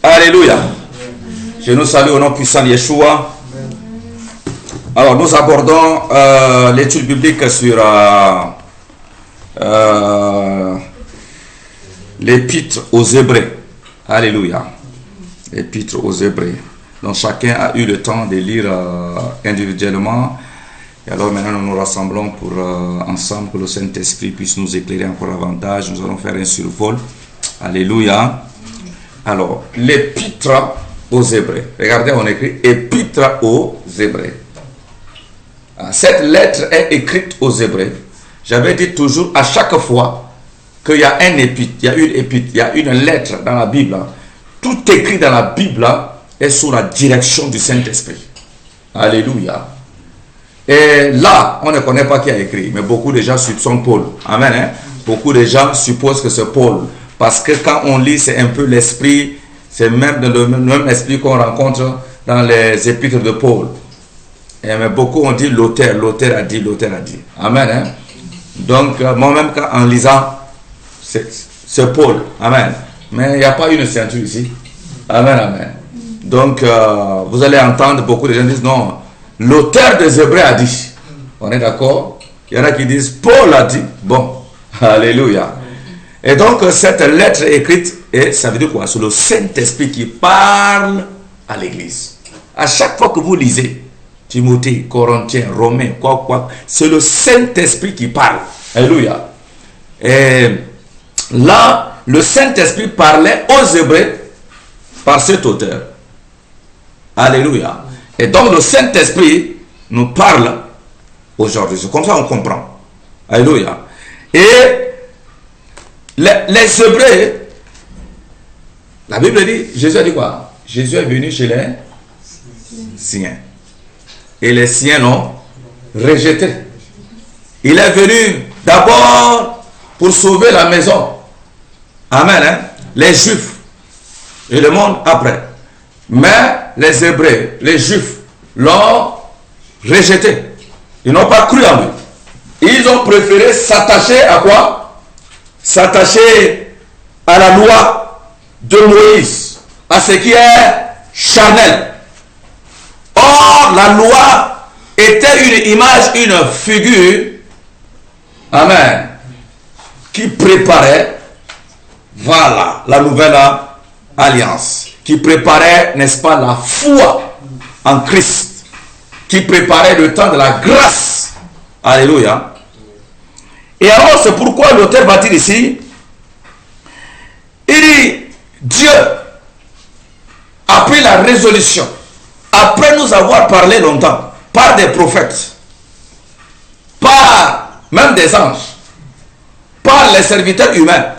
Alléluia. Je nous salue au nom puissant de Yeshua. Alors, nous abordons l'étude biblique sur l'épître aux Hébreux. Alléluia. L'épître aux Hébreux. Donc, chacun a eu le temps de lire individuellement. Et alors, maintenant, nous nous rassemblons pour ensemble que le Saint-Esprit puisse nous éclairer encore davantage. Nous allons faire un survol. Alléluia. Alors, l'épître aux Hébreux. Regardez, on écrit épître aux Hébreux. Cette lettre est écrite aux Hébreux. J'avais dit toujours, à chaque fois qu'il y a un épître, il y a une épître, il y a une lettre dans la Bible, tout écrit dans la Bible est sous la direction du Saint-Esprit. Alléluia. Et là, on ne connaît pas qui a écrit, mais beaucoup de gens soupçonnent Paul. Amen. Hein? Beaucoup de gens supposent que c'est Paul. Parce que quand on lit, c'est un peu l'esprit, c'est même le même esprit qu'on rencontre dans les épîtres de Paul. Mais beaucoup ont dit l'auteur a dit. Amen. Hein? Donc, moi-même, en lisant, c'est Paul. Amen. Mais il n'y a pas une ceinture ici. Amen, amen. Donc, vous allez entendre beaucoup de gens dire non, l'auteur des Hébreux a dit. On est d'accord? Il y en a qui disent Paul a dit. Bon, alléluia. Et donc, cette lettre écrite, et ça veut dire quoi? C'est le Saint-Esprit qui parle à l'Église. À chaque fois que vous lisez Timothée, Corinthiens, Romains, quoi, c'est le Saint-Esprit qui parle. Alléluia. Et là, le Saint-Esprit parlait aux Hébreux par cet auteur. Alléluia. Et donc, le Saint-Esprit nous parle aujourd'hui. C'est comme ça qu'on comprend. Alléluia. Et les Hébreux, la Bible dit, Jésus a dit quoi? Jésus est venu chez les siens. Et les siens l'ont rejeté. Il est venu d'abord pour sauver la maison. Amen. Hein? Les Juifs. Et le monde après. Mais les Hébreux, les Juifs, l'ont rejeté. Ils n'ont pas cru en lui. Ils ont préféré s'attacher à quoi? S'attacher à la loi de Moïse, à ce qui est charnel. Or, la loi était une image, une figure, amen, qui préparait, voilà, la nouvelle alliance, qui préparait, n'est-ce pas, la foi en Christ, qui préparait le temps de la grâce. Alléluia. Et alors, c'est pourquoi l'auteur va dire ici, il dit, Dieu a pris la résolution, après nous avoir parlé longtemps, par des prophètes, par même des anges, par les serviteurs humains,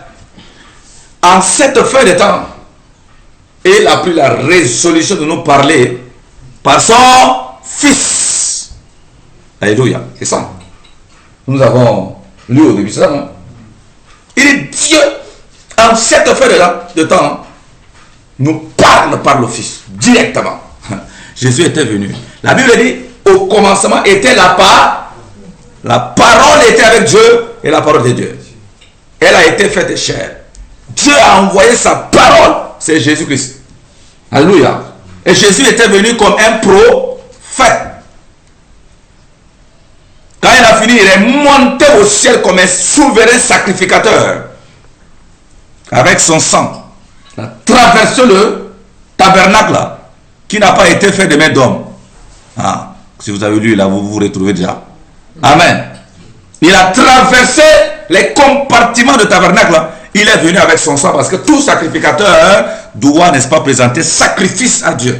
en cette fin de temps, il a pris la résolution de nous parler par son Fils. Alléluia. C'est ça. Nous avons lu au début, c'est ça, non? Il dit Dieu, en cette fin de temps, nous parle par le Fils, directement. Jésus était venu. La Bible dit, au commencement était la parole était avec Dieu et la parole de Dieu. Elle a été faite chair. Dieu a envoyé sa parole, c'est Jésus-Christ. Alléluia. Et Jésus était venu comme un prophète. Quand il a fini, il est monté au ciel comme un souverain sacrificateur. Avec son sang. Il a traversé le tabernacle là, qui n'a pas été fait de main d'homme. Ah, si vous avez lu là, vous vous retrouvez déjà. Amen. Il a traversé les compartiments de tabernacle là. Il est venu avec son sang parce que tout sacrificateur doit, n'est-ce pas, présenter sacrifice à Dieu.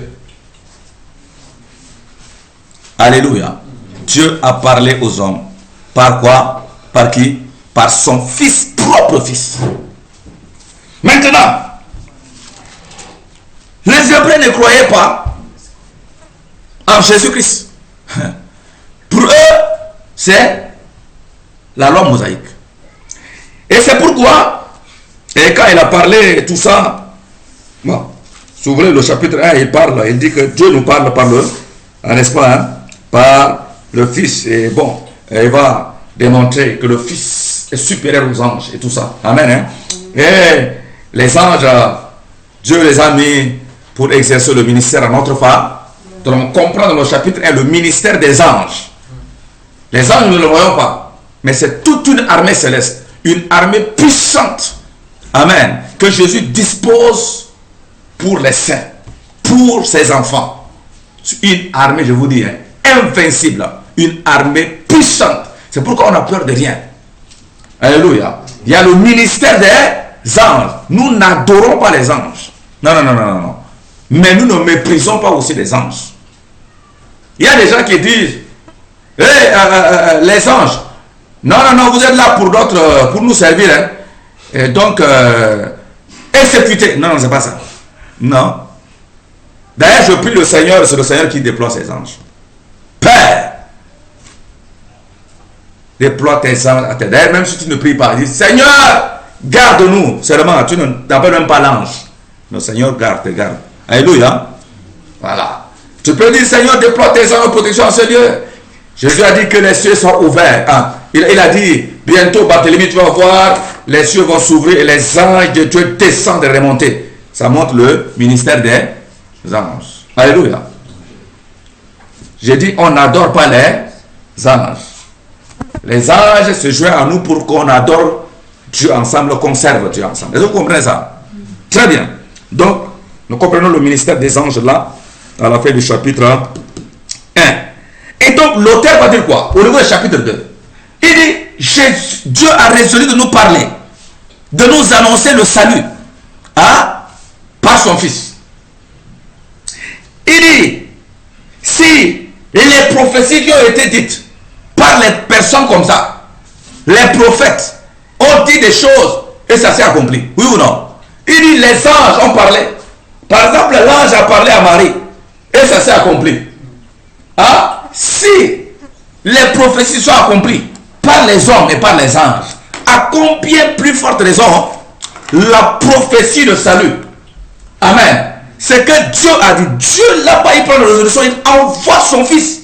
Alléluia. Dieu a parlé aux hommes. Par quoi? Par qui? Par son Fils, propre Fils. Maintenant, les Hébreux ne croyaient pas en Jésus-Christ. Pour eux, c'est la loi mosaïque. Et c'est pourquoi, et quand il a parlé tout ça, bon, si vous voulez, le chapitre 1, il parle, il dit que Dieu nous parle par le, n'est-ce pas, hein, par le Fils. Et bon, il va démontrer que le Fils est supérieur aux anges et tout ça. Amen. Hein? Et les anges Dieu les a mis pour exercer le ministère à notre part. Donc on comprend dans le chapitre 1 le ministère des anges. Les anges, nous ne le voyons pas. Mais c'est toute une armée céleste. Une armée puissante. Amen. Que Jésus dispose pour les saints. Pour ses enfants. Une armée, je vous dis, invincible. Une armée puissante. C'est pourquoi on n'a peur de rien. Alléluia. Il y a le ministère des anges. Nous n'adorons pas les anges. Non, non, non, non, non. Mais nous ne méprisons pas aussi les anges. Il y a des gens qui disent, les anges, non, non, non, vous êtes là pour d'autres, pour nous servir. Hein. Et donc, exécuter. Non, non, c'est pas ça. Non. D'ailleurs, je prie le Seigneur, c'est le Seigneur qui déploie ses anges. Père, déploie tes anges à terre. D'ailleurs, même si tu ne pries pas, dis, Seigneur, garde-nous. Seulement, tu n'appelles même pas l'ange. Le Seigneur garde, te garde. Alléluia. Voilà. Tu peux dire, Seigneur, déploie tes anges de protection en ce lieu. Jésus a dit que les cieux sont ouverts. Hein. Il a dit, bientôt, Barthélemy, tu vas voir, les cieux vont s'ouvrir et les anges de Dieu descendent et remonter. Ça montre le ministère des anges. Alléluia. J'ai dit, on n'adore pas les anges. Les anges se joignent à nous pour qu'on adore Dieu ensemble, qu'on serve Dieu ensemble. Est-ce que vous comprenez ça? Très bien. Donc, nous comprenons le ministère des anges là, à la fin du chapitre 1. Et donc, l'auteur va dire quoi? Au niveau du chapitre 2. Il dit, Dieu a résolu de nous parler, de nous annoncer le salut, hein, par son Fils. Il dit, si les prophéties qui ont été dites par les personnes comme ça, les prophètes ont dit des choses et ça s'est accompli, oui ou non? Il dit, les anges ont parlé. Par exemple, l'ange a parlé à Marie et ça s'est accompli. Hein? Si les prophéties sont accomplies par les hommes et par les anges, à combien plus forte raison la prophétie de salut? Amen. C'est que Dieu a dit. Dieu n'a pas, il prend la résolution, il envoie son Fils.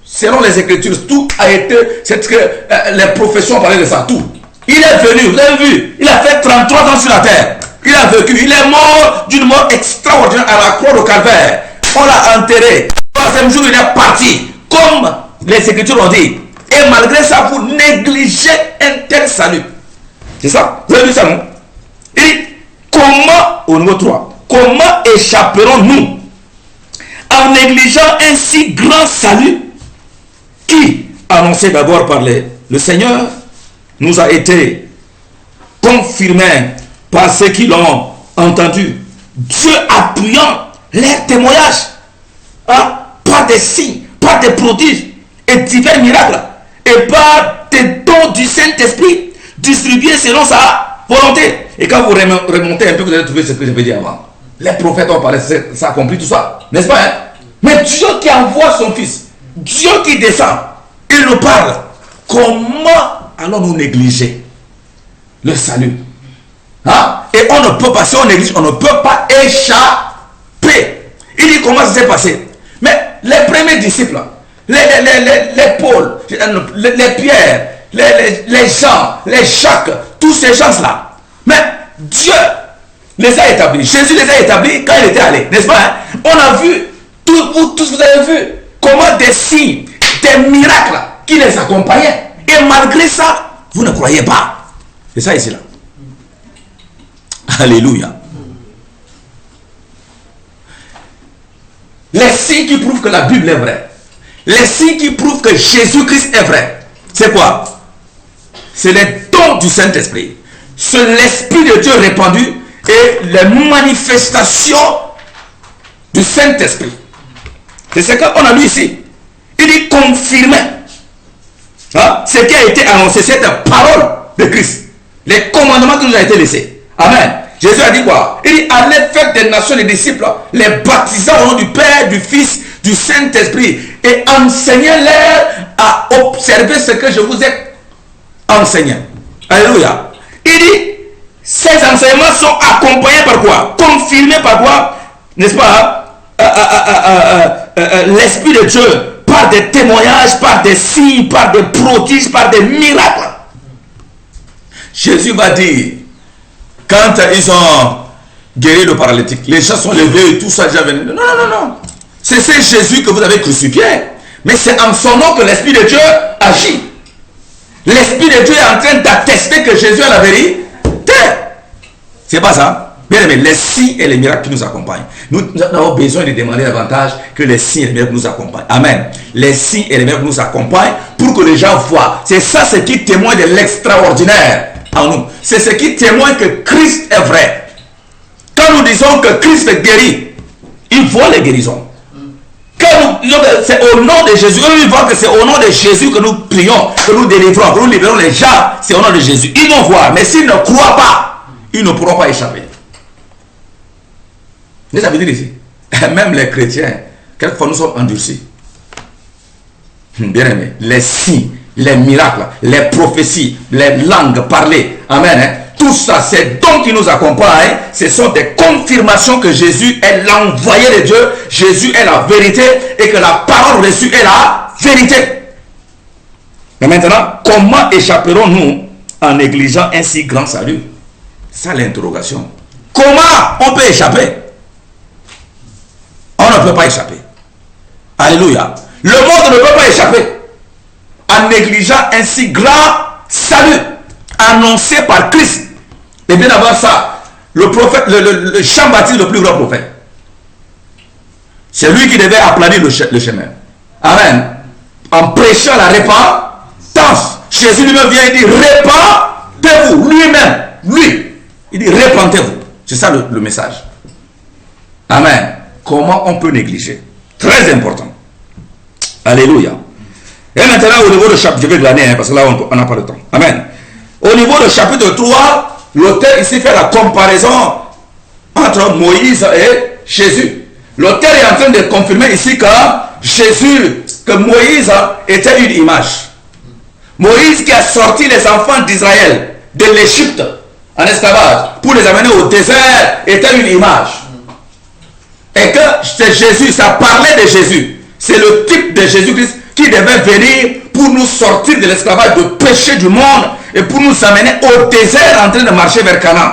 Selon les Écritures, tout a été, c'est que les prophéties ont parlé de ça, tout. Il est venu, vous avez vu, il a fait 33 ans sur la terre. Il a vécu, il est mort d'une mort extraordinaire à la croix de Calvaire. On l'a enterré. Le troisième jour, il est parti, comme les Écritures ont dit. Et malgré ça, vous négligez un tel salut. C'est ça? Vous avez vu ça, non? Et comment, au niveau 3, comment échapperons-nous en négligeant un si grand salut qui, annoncé d'abord par le Seigneur, nous a été confirmé par ceux qui l'ont entendu. Dieu appuyant leurs témoignages, hein, par des signes, par des prodiges et divers miracles, et par des dons du Saint-Esprit distribués selon sa volonté. Et quand vous remontez un peu, vous allez trouver ce que je veux dire avant. Les prophètes ont parlé, ça a accompli tout ça, n'est-ce pas? Hein? Mais Dieu qui envoie son Fils, Dieu qui descend, il nous parle. Comment allons-nous négliger le salut? Hein? Et on ne peut pas, si on néglige, on ne peut pas échapper. Il dit comment ça s'est passé. Mais les premiers disciples, les Paul, les Pierre, les Jean, les Jacques, tous ces gens-là, mais Dieu les a établis. Jésus les a établis quand il était allé, n'est-ce pas? Hein? On a vu, tous vous avez vu, comment des signes, des miracles qui les accompagnaient. Et malgré ça, vous ne croyez pas. C'est ça ici là. Alléluia. Les signes qui prouvent que la Bible est vraie. Les signes qui prouvent que Jésus-Christ est vrai. C'est quoi? C'est les dons du Saint-Esprit. C'est l'Esprit de Dieu répandu et les manifestations du Saint-Esprit. C'est ce qu'on a lu ici. Il dit confirmer, hein, ce qui a été annoncé, cette parole de Christ. Les commandements qui nous ont été laissés. Amen. Jésus a dit quoi? Il dit, allez faire des nations des disciples, les baptisant au nom du Père, du Fils, du Saint-Esprit, et enseignez-leur à observer ce que je vous ai enseigné. Alléluia. Il dit, ces enseignements sont accompagnés par quoi? Confirmés par quoi? N'est-ce pas? L'Esprit de Dieu, par des témoignages, par des signes, par des prodiges, par des miracles. Jésus va dire, quand ils ont guéri le paralytique, les gens sont levés et tout ça déjà venu. Non, non, non, non. C'est Jésus que vous avez crucifié. Mais c'est en son nom que l'Esprit de Dieu agit. L'Esprit de Dieu est en train d'attester que Jésus est la vérité. C'est pas ça. Bien aimé, les signes et les miracles qui nous accompagnent. Nous avons besoin de demander davantage que les signes et les miracles nous accompagnent. Amen. Les signes et les miracles nous accompagnent pour que les gens voient. C'est ça ce qui témoigne de l'extraordinaire en nous. C'est ce qui témoigne que Christ est vrai. Quand nous disons que Christ guérit, ils voient les guérisons. C'est au nom de Jésus. Ils voient que c'est au nom de Jésus que nous prions, que nous délivrons, que nous libérons les gens. C'est au nom de Jésus. Ils vont voir. Mais s'ils ne croient pas, ils ne pourront pas échapper. Mais ça veut dire ici, même les chrétiens, quelquefois nous sommes endurcis. Bien aimé, les signes, les miracles, les prophéties, les langues parlées, amen, hein, tout ça, c'est dons qui nous accompagnent. Ce sont des confirmations que Jésus est l'envoyé de Dieu, Jésus est la vérité et que la parole reçue est la vérité. Mais maintenant, comment échapperons-nous en négligeant un si grand salut? Ça l'interrogation. Comment on peut échapper? On ne peut pas échapper. Alléluia. Le monde ne peut pas échapper en négligeant un si grand salut annoncé par Christ. Et bien avant ça, le prophète, le Jean-Baptiste, le plus grand prophète, c'est lui qui devait aplanir le chemin. Amen. En prêchant la repentance. Jésus lui-même vient et dit, répentez-vous. Lui-même, lui, il dit, répentez-vous. C'est ça le message. Amen. Comment on peut négliger? Très important. Alléluia. Et maintenant, au niveau du chapitre, je vais glaner, parce que là, on n'a pas de temps. Amen. Au niveau du chapitre 3, l'auteur ici fait la comparaison entre Moïse et Jésus. L'auteur est en train de confirmer ici que Jésus, que Moïse était une image. Moïse qui a sorti les enfants d'Israël de l'Égypte en esclavage pour les amener au désert était une image. Et que c'est Jésus, ça parlait de Jésus. C'est le type de Jésus-Christ qui devait venir pour nous sortir de l'esclavage, de péché du monde et pour nous amener au désert en train de marcher vers Canaan.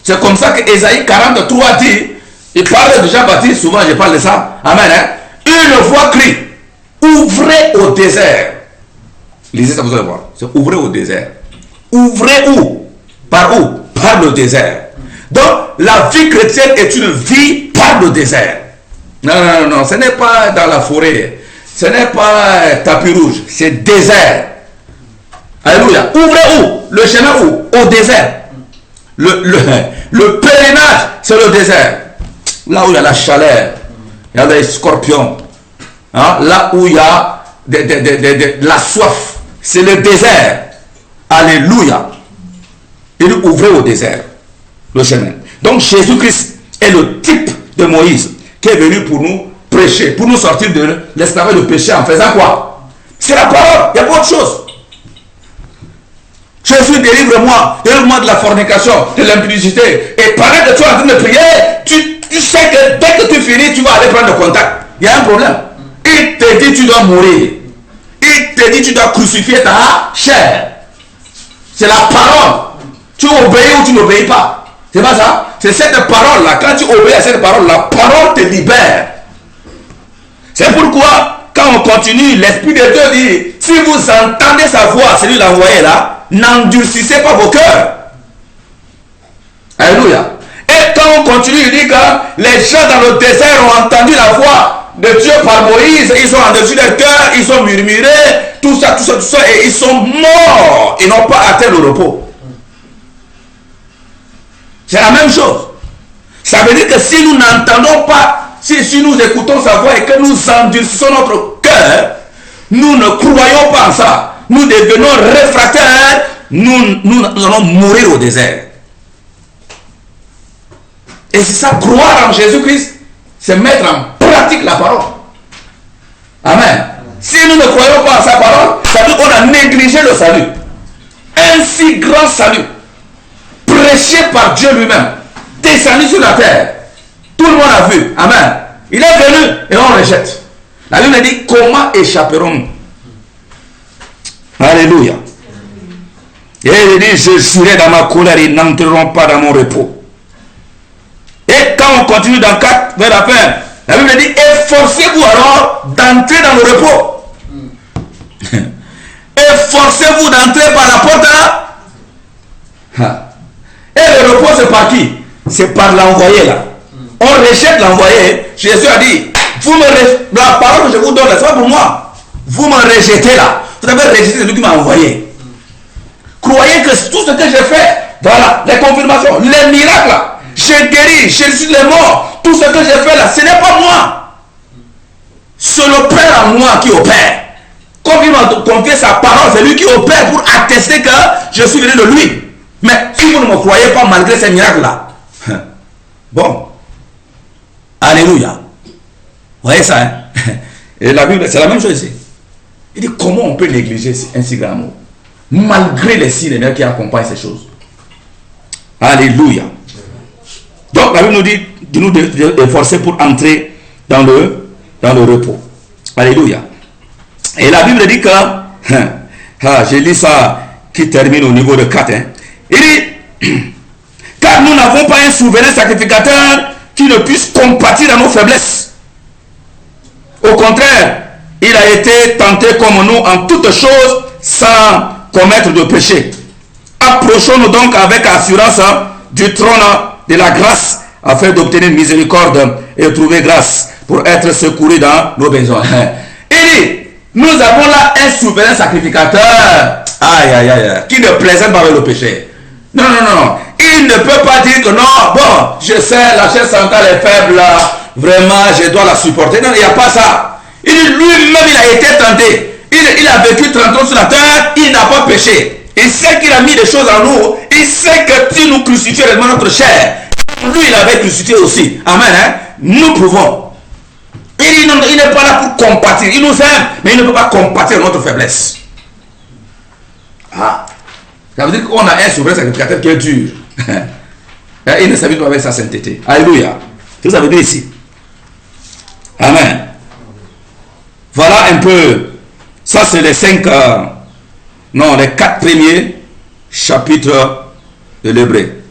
C'est comme ça que Ésaïe 43 dit, il parle de Jean-Baptiste, souvent je parle de ça, amen, hein? Une voix crie, ouvrez au désert. Lisez ça, vous allez voir, c'est ouvrez au désert. Ouvrez où? Par où? Par le désert. Donc, la vie chrétienne est une vie par le désert. Non, non, non, non, ce n'est pas dans la forêt. Ce n'est pas tapis rouge, c'est désert. Alléluia. Ouvrez où? Le chemin où? Au désert. Le pèlerinage, c'est le désert. Là où il y a la chaleur, il y a des scorpions. Hein? Là où il y a la soif, c'est le désert. Alléluia. Il ouvrez au désert le chemin. Donc Jésus-Christ est le type de Moïse qui est venu pour nous prêcher, pour nous sortir de l'esclavage de péché en faisant quoi? C'est la parole, il n'y a pas autre chose. Jésus, délivre-moi de la fornication, de l'impudicité. Et pendant que tu es en train de prier, tu sais que dès que tu finis, tu vas aller prendre le contact. Il y a un problème. Il te dit tu dois mourir. Il te dit tu dois crucifier ta chair. C'est la parole. Tu obéis ou tu n'obéis pas. C'est pas ça? C'est cette parole-là. Quand tu obéis à cette parole, la parole te libère. C'est pourquoi, quand on continue, l'Esprit de Dieu dit, si vous entendez sa voix, celui l'envoyé là, n'endurcissez pas vos cœurs. Alléluia. Et quand on continue, il dit que les gens dans le désert ont entendu la voix de Dieu par Moïse, ils ont endurci leur cœur, ils ont murmuré, tout ça, et ils sont morts. Ils n'ont pas atteint le repos. C'est la même chose. Ça veut dire que si nous n'entendons pas, si nous écoutons sa voix et que nous endurcissons notre cœur, nous ne croyons pas en ça. Nous devenons réfractaires, nous allons mourir au désert. Et c'est ça, croire en Jésus-Christ, c'est mettre en pratique la parole. Amen. Si nous ne croyons pas en sa parole, ça veut dire qu'on a négligé le salut. Un si grand salut, prêché par Dieu lui-même, descendu sur la terre. Tout le monde a vu. Amen. Il est venu et on rejette. La Bible dit, comment échapperons-nous? Alléluia. Et il dit, je jurai dans ma colère, ils n'entreront pas dans mon repos. Et quand on continue dans 4 vers la fin, la Bible dit, efforcez-vous alors d'entrer dans le repos. Efforcez-vous d'entrer par la porte là. Et le repos, c'est par qui? C'est par l'envoyé là. On rejette l'envoyé. Jésus a dit, la parole que je vous donne, c'est pas pour moi. Vous me rejetez là. Vous avez rejeté celui qui m'a envoyé. Croyez que tout ce que j'ai fait, voilà, les confirmations, les miracles là, j'ai guéri, j'ai reçu les morts, tout ce que j'ai fait là, ce n'est pas moi. C'est le Père en moi qui opère. Comme il m'a confié sa parole, c'est lui qui opère pour attester que je suis venu de lui. Mais si vous ne me croyez pas malgré ces miracles là, bon, alléluia. Vous voyez ça, hein? Et la Bible, c'est la même chose ici. Il dit comment on peut négliger un si grand mot malgré les signes et miracles qui accompagnent ces choses. Alléluia. Donc la Bible nous dit de nous efforcer pour entrer dans le repos. Alléluia. Et la Bible dit que, je lis ça qui termine au niveau de 4. Hein. Il dit, car nous n'avons pas un souverain sacrificateur qui ne puisse compatir à nos faiblesses. Au contraire, il a été tenté comme nous en toutes choses sans commettre de péché. Approchons-nous donc avec assurance du trône de la grâce afin d'obtenir miséricorde et trouver grâce pour être secourus dans nos besoins. Il dit, nous avons là un souverain sacrificateur qui ne plaisante pas avec le péché. Non. Il ne peut pas dire que non, bon, je sais, la chair centrale est faible, vraiment, je dois la supporter. Non, il n'y a pas ça. Il dit, lui-même, il a été tenté. Il a vécu 30 ans sur la terre, il n'a pas péché. Il sait qu'il a mis des choses en nous. Il sait que si nous crucifions réellement notre chair, lui, il avait crucifié aussi. Amen. Hein? Nous pouvons. Il n'est pas là pour compatir. Il nous aime, mais il ne peut pas compatir notre faiblesse. Ah. Ça veut dire qu'on a un souverain sacrificateur qui est dur. Il ne s'habille pas avec sa sainteté. Alléluia. C'est ce que ça veut dire ici. Amen. Voilà un peu. Ça, c'est les 4 premiers chapitres de l'Hébreu.